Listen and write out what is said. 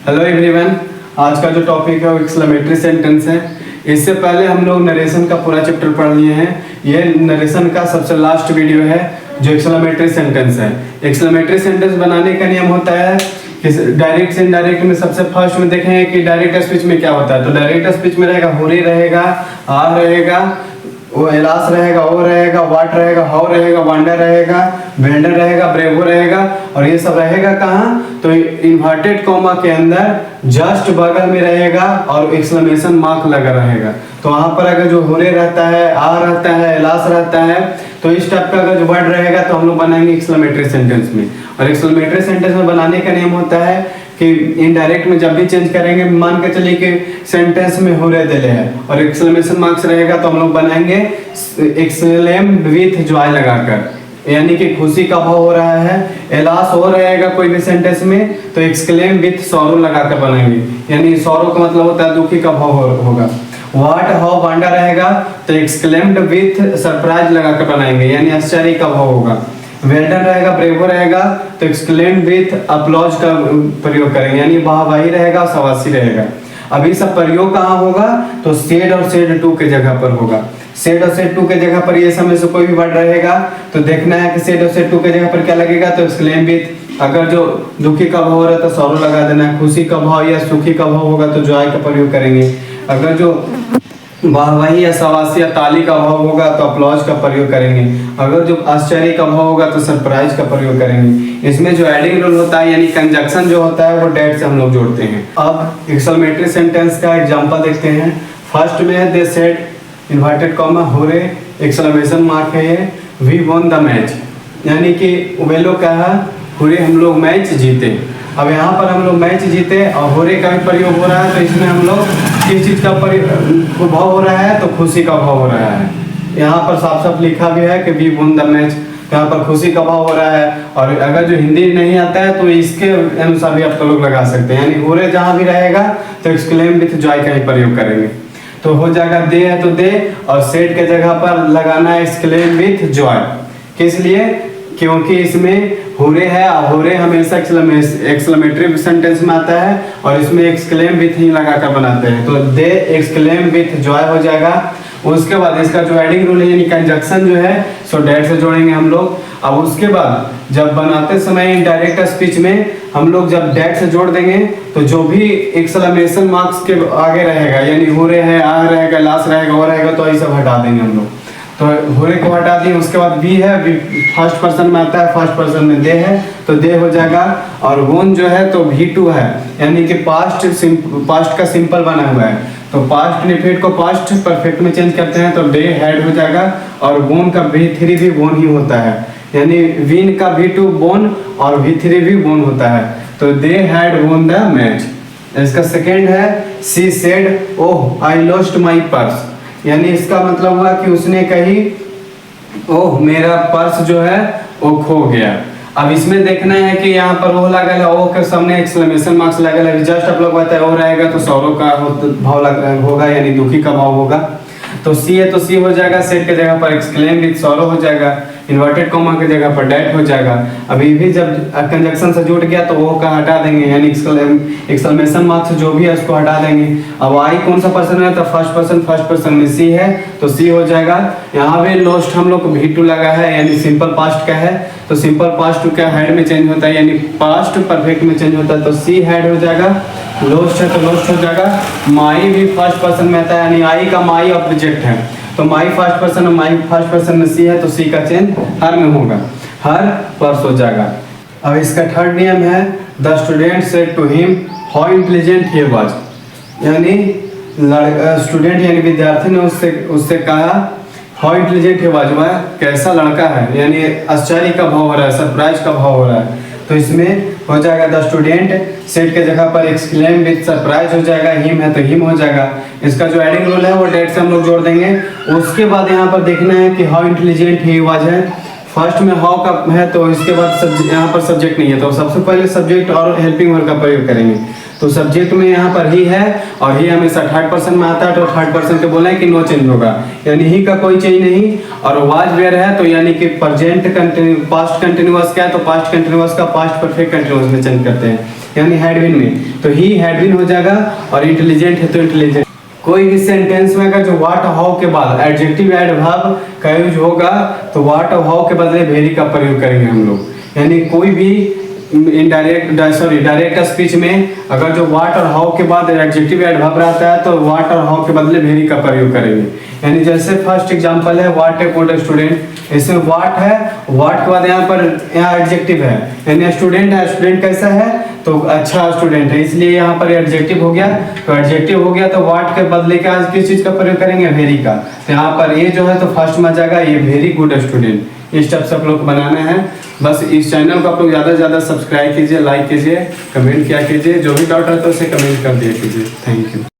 Hello everyone. आज का जो टॉपिक है वो एक्सक्लेमेटरी सेंटेंस है। इससे पहले हम लोग नरेशन का पूरा चैप्टर पढ़ लिए हैं। ये नरेशन का सबसे लास्ट वीडियो है जो एक्सक्लेमेटरी सेंटेंस है। एक्सक्लेमेटरी सेंटेंस बनाने का नियम होता है कि डायरेक्ट से इनडायरेक्ट में सबसे फर्स्ट में देखें कि डायरेक्ट स्पीच में क्या होता है। तो डायरेक्ट स्पीच में रहेगा हो रहेगा, आर रहेगा, वो एलास रहेगा, ओ रहेगा, वाट रहेगा, हाउ रहेगा, वांडर रहेगा, वेंडर रहेगा, ब्रेवो रहेगा। और ये सब रहेगा कहाँ? तो इन्वर्टेड कॉमा के अंदर जस्ट बगल में रहेगा और एक्सक्लेमेशन मार्क लगा रहेगा। तो वहां पर अगर जो होरे रहता है, आ रहता है, एलास रहता है, तो इस टाइप का अगर जो वर्ड रहेगा तो हम लोग बनाएंगे एक्सक्लेमेटरी सेंटेंस में। और एक्सक्लेमेटरी सेंटेंस में बनाने का नियम होता है कि इनडायरेक्ट में जब भी चेंज करेंगे, मान के चलिए कि सेंटेंस में हो रहे दिले है और एक्सक्लेमेशन मार्क्स रहेगा तो हम लोग बनाएंगे एक्सक्लेम विथ जॉय लगाकर, यानी कि खुशी का भाव हो रहा है। एलास हो रहेगा कोई भी सेंटेंस में तो एक्सक्लेम विथ सॉरो लगाकर बनाएंगे, यानी सॉरो का मतलब होता है दुखी का भाव होगा। व्हाट हाउ वांडा रहेगा तो एक्सक्लेम्ड विथ सरप्राइज लगाकर बनाएंगे, यानी आश्चर्य का भाव होगा। वेल्डन रहेगा, ब्रेवो रहेगा तो एक्सक्लेम विथ अप्लॉज का प्रयोग करेंगे, यानी वाहवाही रहेगा, शाबाशी रहेगा। अभी सब प्रयोग कहाँ होगा? तो सेड और सेड टू के जगह पर होगा। सेड और सेड टू के जगह पर ये समय से कोई भी वर्ड रहेगा तो देखना है कि सेड और सेड टू के जगह पर क्या लगेगा। तो एक्सक्लेम विथ, अगर जो दुखी का भाव हो रहा है तो सॉरो लगा देना है। खुशी का भाव या सुखी का भाव होगा तो जॉय का प्रयोग करेंगे। अगर जो वाहवाही या शाबाशी या ताली का भाव होगा तो अप्लॉज का प्रयोग करेंगे। अगर जो आश्चर्य का भाव होगा तो सरप्राइज का प्रयोग करेंगे। इसमें जो एडिंग रूल होता है यानी कंजक्शन जो होता है वो डेट से हम लोग जोड़ते हैं। अब एक्सक्लेमेटरी सेंटेंस का एग्जांपल देखते हैं। फर्स्ट में है दे सेड इन्वर्टेड कॉमा हो रे एक्सक्लेमेशन मार्क है ये, वी वॉन द मैच, यानी कि वे लोग कहा पूरे हम लोग मैच जीते। अब यहाँ पर हम लोग मैच जीते और होरे का भी प्रयोग हो रहा है तो इसमें हम लोग किस चीज का भाव हो रहा है? तो खुशी का भाव हो रहा है। यहाँ पर साफ साफ लिखा भी है कि वी वॉन द मैच, यहाँ पर खुशी का भाव हो रहा है। और अगर जो हिंदी नहीं आता है तो इसके अनुसार भी आप लोग लगा सकते हैं, यानी होरे जहाँ भी रहेगा तो एक्सक्लेम विथ जॉय का ही प्रयोग करेंगे। तो हो जाएगा दे है तो दे, और सेड के जगह पर लगाना है एक्सक्लेम विथ जॉय। किस लिए? क्योंकि इसमें होरे है, होरे हमेशा एक्सक्लेमेटरी सेंटेंस में आता है और इसमें एक्सक्लेम विथ ही लगाकर बनाते हैं। तो दे एक्सक्लेम विथ जॉय हो जाएगा। उसके बाद इसका जो एडिंग रूल है यानी कंजक्शन जो है सो डेट से जोड़ेंगे हम लोग। अब उसके बाद जब बनाते समय डायरेक्ट स्पीच में हम लोग जब डेट से जोड़ देंगे तो जो भी एक्सक्लेमेशन मार्क्स के आगे रहेगा, यानी होरे है, आ रहेगा, लास्ट रहेगा, हो रहेगा, तो ये सब हटा देंगे हम लोग। तो होरे को हटा दिए। उसके बाद वी है, वी फर्स्ट पर्सन में आता है, फर्स्ट पर्सन में दे है तो दे हो जाएगा। और वोन जो है तो V2 है, यानी कि पास्ट का सिंपल बना हुआ है तो पास्ट इंडेफिनिट को पास्ट परफेक्ट में चेंज करते हैं तो डे हैड हो जाएगा। और वोन का V3 भी वोन ही होता है, यानी विन का V2 वोन और V3 भी वोन होता है। तो they had won the match. इसका सेकेंड है she said oh I lost my purse, यानी इसका मतलब हुआ कि उसने कही ओह मेरा पर्स जो है वो खो गया। अब इसमें देखना है कि यहाँ पर वो लगा है, ओ के सामने एक्सक्लेमेशन मार्क्स लगा है। जस्ट आप लोग बताए ओ रहेगा तो सौरो का भाव होगा, यानी दुखी का भाव होगा। तो सी है तो सी हो जाएगा, सेट के जगह पर एक्सक्लेम विथ सौरो हो जाएगा, इन्वर्टेड कॉमा के जगह पर डेट हो जाएगा। अभी भी जब कंजक्शन से जुड़ गया तो वो का हटा देंगे, यानी एक्सक्लेमेशन मार्क्स जो भी है उसको हटा देंगे। अब आई कौन सा पर्सन है? तो फर्स्ट पर्सन में सी है तो सी हो जाएगा। यहाँ पे लॉस्ट हम लोग को V2 लगा है, यानी सिंपल पास्ट का है तो सिंपल पास्ट का हेड में चेंज होता है, यानी पास्ट परफेक्ट में चेंज होता है तो सी हेड हो जाएगा। लॉस्ट है तो लॉस्ट हो जाएगा। माई भी फर्स्ट पर्सन में आता है, यानी आई का माई ऑब्जेक्ट है तो माई फर्स्ट पर्सन और माई फर्स्ट पर्सन में सी है तो सी का चेंज हर में होगा, हर पर्स हो जाएगा। अब इसका थर्ड नियम है the student said to him how intelligent he was, यानी स्टूडेंट यानी विद्यार्थी ने उससे कहा हाउ इंटेलिजेंट ही वाज, वह कैसा लड़का है, यानी आश्चर्य का भाव हो रहा है, सरप्राइज का भाव हो रहा है। तो इसमें हो जाएगा द स्टूडेंट सेट के जगह पर एक्सक्लेम विथ सरप्राइज हो जाएगा, हिम है तो हिम हो जाएगा। इसका जो एडिंग रूल है वो डेट से हम लोग जोड़ देंगे। उसके बाद यहाँ पर देखना है कि हाउ इंटेलिजेंट ही वाज है, फर्स्ट में हाउ का है तो इसके बाद यहाँ पर सब्जेक्ट नहीं है तो सबसे पहले सब्जेक्ट और हेल्पिंग वर्ब का प्रयोग करेंगे। तो सब्जेक्ट में यहाँ पर ही है और ही हमेशा थर्ड पर्सन में आता है तो थर्ड पर्सन के बोले कि नो चेंज होगा, यानी ही का कोई चेंज नहीं। और वाज वेयर है तो यानी कि प्रेजेंट कंटिन्यू पास्ट कंटिन्यूअस क्या है तो पास्ट कंटिन्यूअस का पास्ट परफेक्ट कंटिन्यूअस में चेंज करते हैं। यानी हैड बीन में, तो ही हैड बीन हो जाएगा, और इंटेलिजेंट है तो इंटेलिजेंट। कोई भी सेंटेंस में अगर जो व्हाट हाउ के बाद एडजेक्टिव एडवर्ब का यूज होगा तो व्हाट हाउ के बदले वेरी का प्रयोग करेंगे हम लोग। यानी कोई भी डायरेक्ट स्पीच में अगर जो व्हाट और हाउ के बाद एडजेक्टिव एडवर्ब रहता है तो व्हाट और हाउ के बदले वेरी का प्रयोग करेंगे। यानी जैसे फर्स्ट एग्जांपल है व्हाट ए गुड स्टूडेंट, इसमें व्हाट है, व्हाट के बाद यहाँ एडजेक्टिव है, यानी स्टूडेंट है, स्टूडेंट कैसा है तो अच्छा स्टूडेंट है, इसलिए यहाँ पर एडजेक्टिव हो गया। तो एडजेक्टिव हो गया तो व्हाट के बदले क्या किस चीज का प्रयोग करेंगे, वेरी का। तो यहाँ पर ये जो है तो फर्स्ट में आ जाएगा ये वेरी गुड स्टूडेंट। इस टाइप से आप लोग बनाना है। बस इस चैनल को आप लोग ज़्यादा से ज़्यादा सब्सक्राइब कीजिए, लाइक कीजिए, कमेंट किया कीजिए, जो भी डाउट रहता है उसे कमेंट कर दिया कीजिए। Thank you.